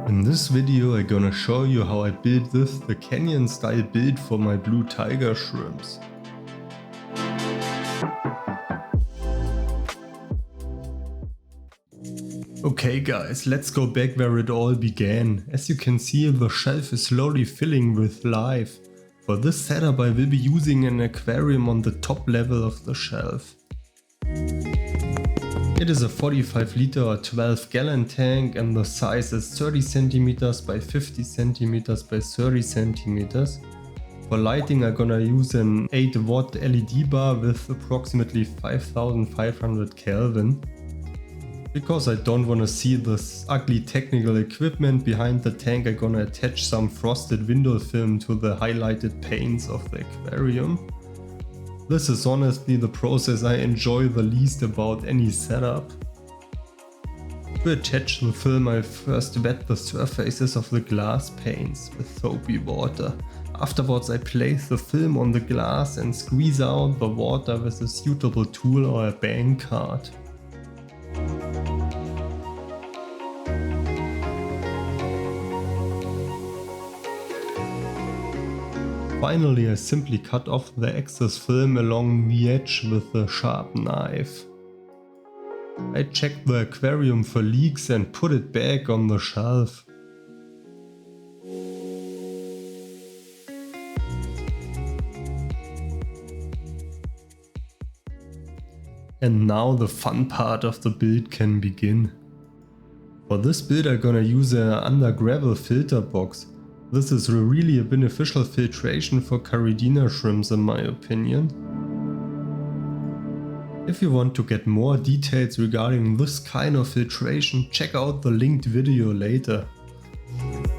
In this video I'm gonna show you how I built the canyon style build for my blue tiger shrimps. Okay guys, let's go back where it all began. As you can see, the shelf is slowly filling with life. For this setup I will be using an aquarium on the top level of the shelf. It is a 45 liter or 12 gallon tank and the size is 30 cm by 50 cm by 30 cm. For lighting I'm gonna use an 8 watt LED bar with approximately 5500 Kelvin. Because I don't wanna see this ugly technical equipment behind the tank, I'm gonna attach some frosted window film to the highlighted panes of the aquarium. This is honestly the process I enjoy the least about any setup. To attach the film I first wet the surfaces of the glass panes with soapy water. Afterwards I place the film on the glass and squeeze out the water with a suitable tool or a bang card. Finally I simply cut off the excess film along the edge with a sharp knife. I checked the aquarium for leaks and put it back on the shelf. And now the fun part of the build can begin. For this build I'm gonna use an under gravel filter box. This is really a beneficial filtration for Caridina shrimps in my opinion. If you want to get more details regarding this kind of filtration, check out the linked video later.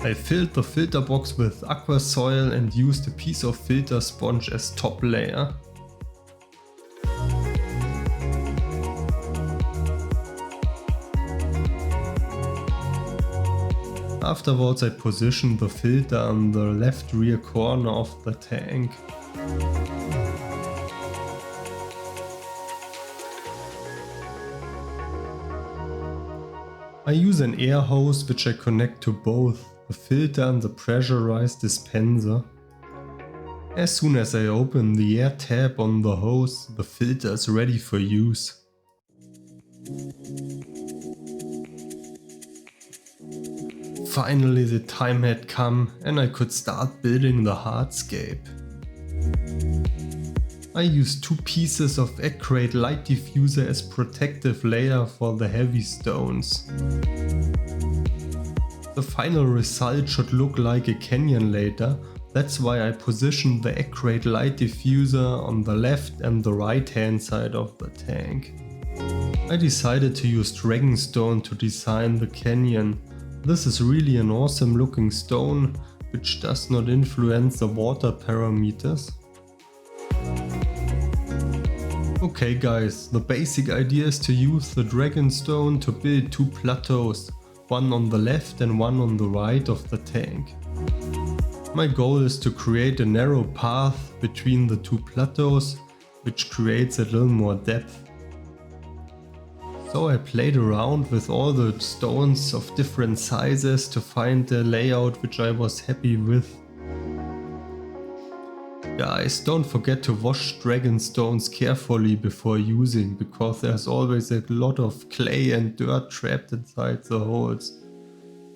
I filled the filter box with aqua soil and used a piece of filter sponge as top layer. Afterwards I positioned the filter on the left rear corner of the tank. I use an air hose which I connect to both the filter and the pressurized dispenser. As soon as I open the air tab on the hose, the filter is ready for use. Finally the time had come and I could start building the hardscape. I used 2 pieces of Acrate light diffuser as protective layer for the heavy stones. The final result should look like a canyon later, that's why I positioned the Acrate light diffuser on the left and the right hand side of the tank. I decided to use Dragonstone to design the canyon. This is really an awesome looking stone, which does not influence the water parameters. Okay guys, the basic idea is to use the Dragonstone to build 2 plateaus, one on the left and one on the right of the tank. My goal is to create a narrow path between the 2 plateaus, which creates a little more depth. So I played around with all the stones of different sizes to find a layout which I was happy with. Guys, don't forget to wash Dragonstones carefully before using, because there's always a lot of clay and dirt trapped inside the holes.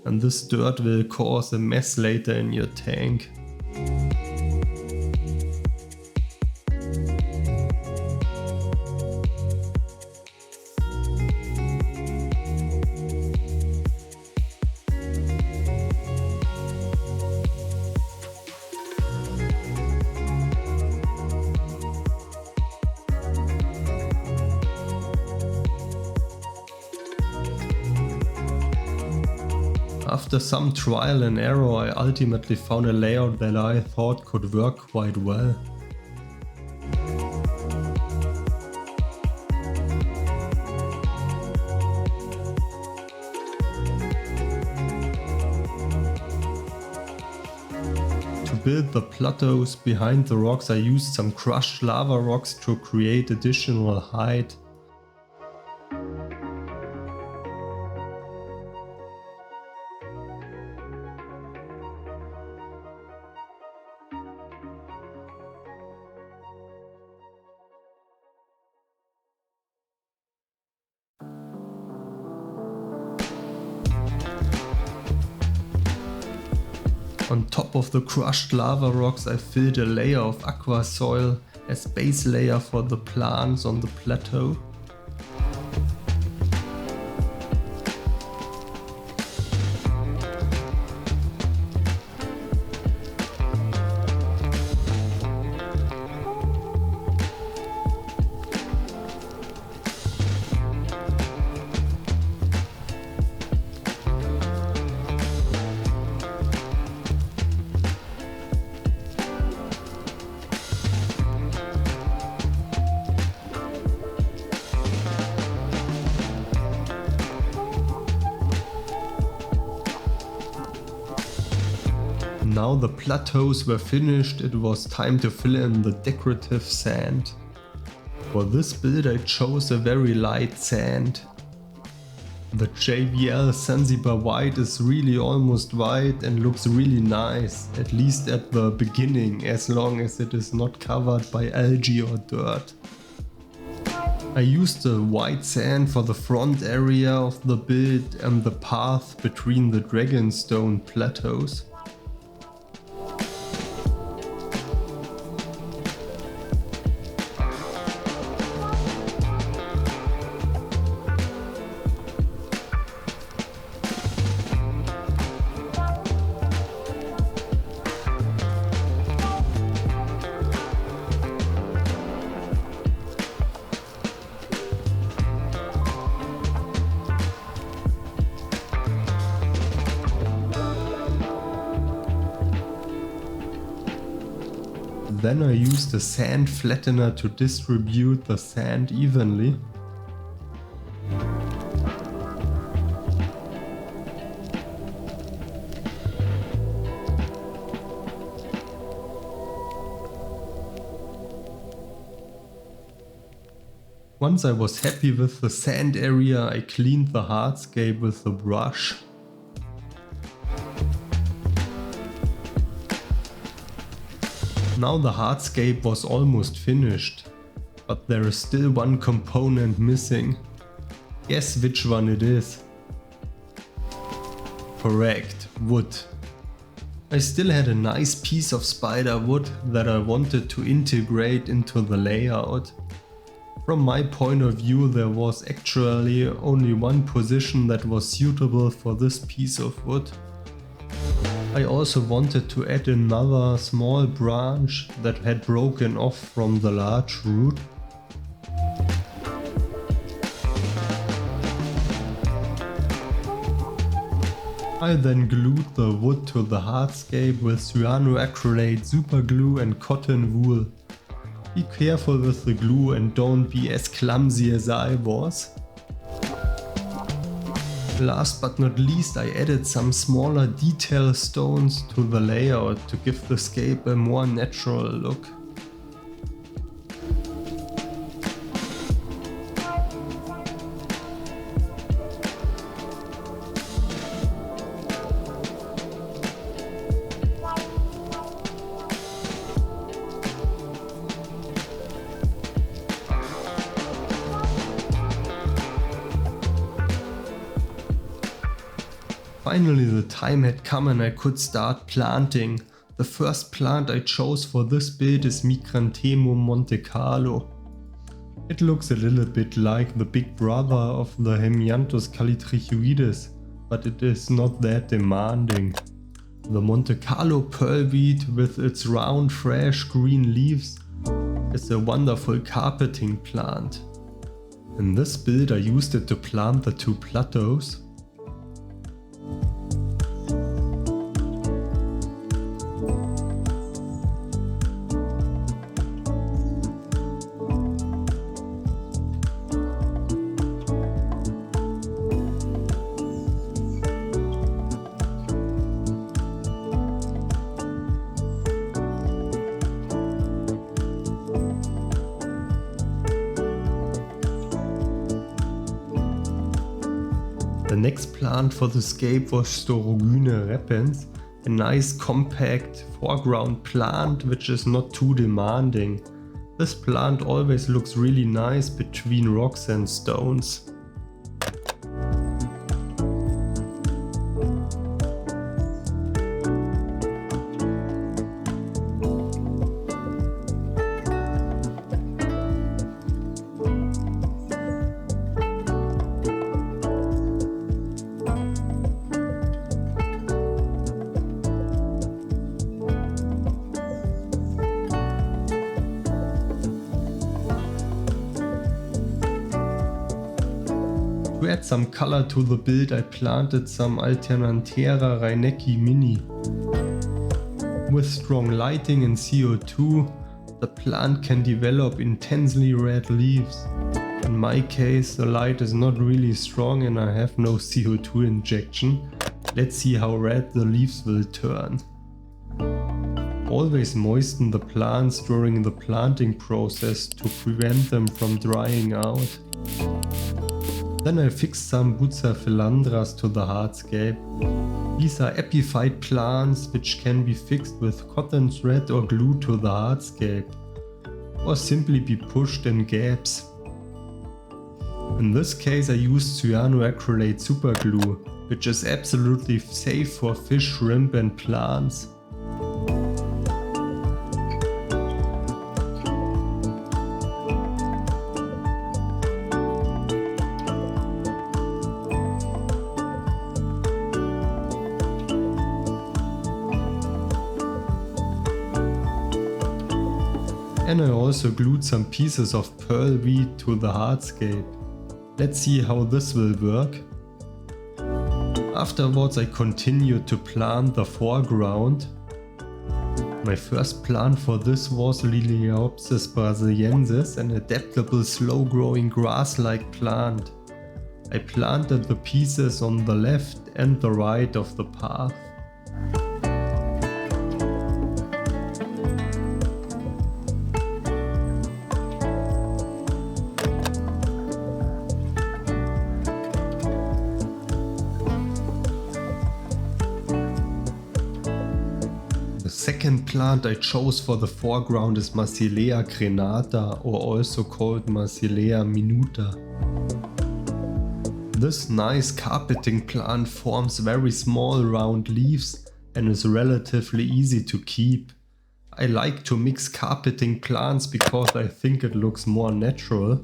And this dirt will cause a mess later in your tank. After some trial and error I ultimately found a layout that I thought could work quite well. To build the plateaus behind the rocks I used some crushed lava rocks to create additional height. On top of the crushed lava rocks I filled a layer of aqua soil as base layer for the plants on the plateau. Now the plateaus were finished, it was time to fill in the decorative sand. For this build I chose a very light sand. The JBL Zanzibar White is really almost white and looks really nice, at least at the beginning, as long as it is not covered by algae or dirt. I used the white sand for the front area of the build and the path between the Dragonstone plateaus. Then I used a sand flattener to distribute the sand evenly. Once I was happy with the sand area, I cleaned the hardscape with the brush. Now the hardscape was almost finished, but there is still one component missing. Guess which one it is? Correct, wood. I still had a nice piece of spider wood that I wanted to integrate into the layout. From my point of view, there was actually only one position that was suitable for this piece of wood. I also wanted to add another small branch that had broken off from the large root. I then glued the wood to the hardscape with cyanoacrylate superglue and cotton wool. Be careful with the glue and don't be as clumsy as I was. Last but not least, I added some smaller detail stones to the layout to give the scape a more natural look. Finally the time had come and I could start planting. The first plant I chose for this build is Micranthemum Monte Carlo. It looks a little bit like the big brother of the Hemianthus calitrichoides, but it is not that demanding. The Monte Carlo pearlweed with its round fresh green leaves is a wonderful carpeting plant. In this build I used it to plant the two plateaus. The next plant for the scape was Staurogyne repens, a nice compact foreground plant which is not too demanding. This plant always looks really nice between rocks and stones. add some color to the build, I planted some Alternanthera reinecki mini. With strong lighting and CO2, the plant can develop intensely red leaves. In my case, the light is not really strong and I have no CO2 injection. Let's see how red the leaves will turn. Always moisten the plants during the planting process to prevent them from drying out. Then I fixed some Bucephalandras to the hardscape. These are epiphyte plants which can be fixed with cotton thread or glue to the hardscape, or simply be pushed in gaps. In this case I used cyanoacrylate superglue, which is absolutely safe for fish, shrimp and plants. And I also glued some pieces of pearl wheat to the hardscape. Let's see how this will work. Afterwards I continued to plant the foreground. My first plant for this was Liliaopsis brasiliensis, an adaptable slow-growing grass-like plant. I planted the pieces on the left and the right of the path. The second plant I chose for the foreground is Marsilea crenata, or also called Marsilea minuta. This nice carpeting plant forms very small round leaves and is relatively easy to keep. I like to mix carpeting plants because I think it looks more natural.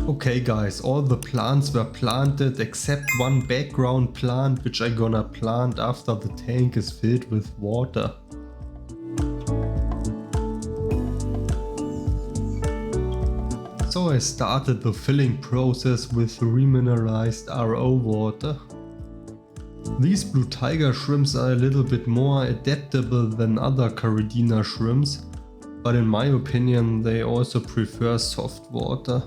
Okay guys, all the plants were planted except one background plant which I'm gonna plant after the tank is filled with water. So I started the filling process with remineralized RO water. These blue tiger shrimps are a little bit more adaptable than other Caridina shrimps, but in my opinion they also prefer soft water.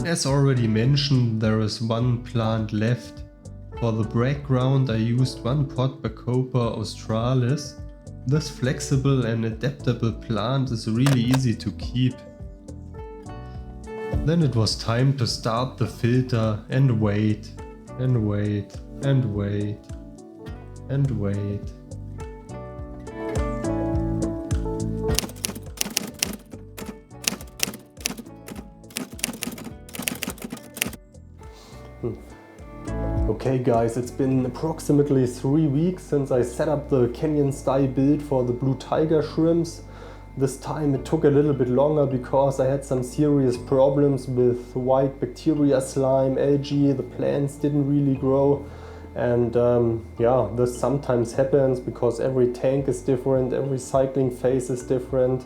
As already mentioned, there is one plant left. For the background I used one pot Bacopa australis. This flexible and adaptable plant is really easy to keep. Then it was time to start the filter and wait, and wait, and wait, and wait. Okay guys, it's been approximately 3 weeks since I set up the Canyon style build for the blue tiger shrimps. This time it took a little bit longer because I had some serious problems with white bacteria slime, algae, the plants didn't really grow. And yeah, this sometimes happens because every tank is different, every cycling phase is different.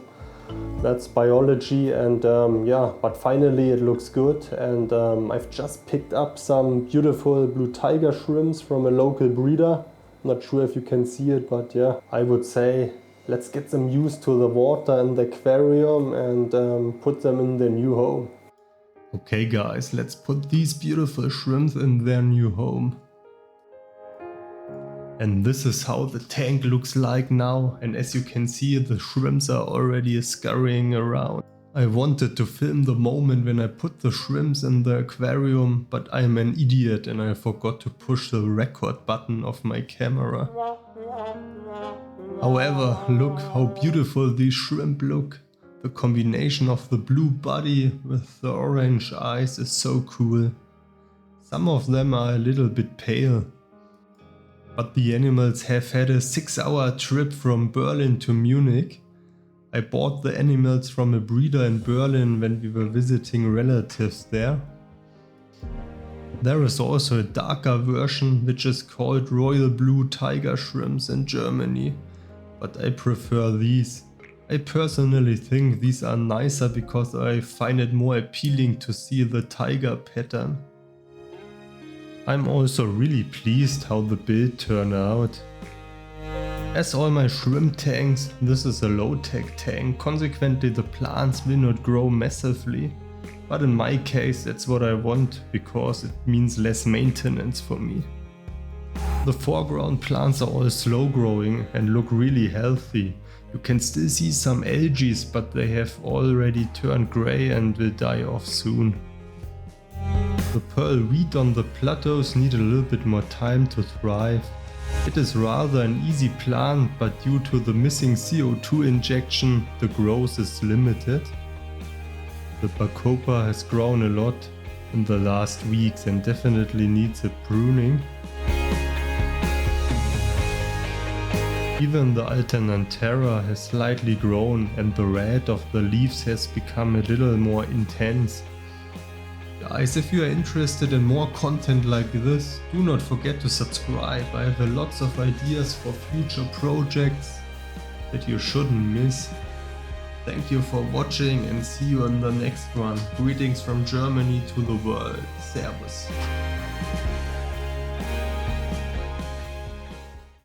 That's biology, and yeah, but finally it looks good, and I've just picked up some beautiful blue tiger shrimps from a local breeder. Not sure if you can see it, but yeah, I would say let's get them used to the water in the aquarium and put them in their new home. Okay guys, let's put these beautiful shrimps in their new home. And this is how the tank looks like now, and as you can see the shrimps are already scurrying around. I wanted to film the moment when I put the shrimps in the aquarium, but I'm an idiot and I forgot to push the record button of my camera. However, look how beautiful these shrimp look. The combination of the blue body with the orange eyes is so cool. Some of them are a little bit pale. But the animals have had a 6-hour trip from Berlin to Munich. I bought the animals from a breeder in Berlin when we were visiting relatives there. There is also a darker version which is called Royal Blue Tiger Shrimps in Germany, but I prefer these. I personally think these are nicer because I find it more appealing to see the tiger pattern. I'm also really pleased how the build turned out. As all my shrimp tanks, this is a low-tech tank, consequently the plants will not grow massively. But in my case that's what I want, because it means less maintenance for me. The foreground plants are all slow growing and look really healthy. You can still see some algae, but they have already turned grey and will die off soon. The pearl wheat on the plateaus need a little bit more time to thrive. It is rather an easy plant, but due to the missing CO2 injection, the growth is limited. The Bacopa has grown a lot in the last weeks and definitely needs a pruning. Even the Alternanthera has slightly grown and the red of the leaves has become a little more intense. Guys, if you are interested in more content like this, do not forget to subscribe. I have lots of ideas for future projects that you shouldn't miss. Thank you for watching and see you in the next one. Greetings from Germany to the world. Servus.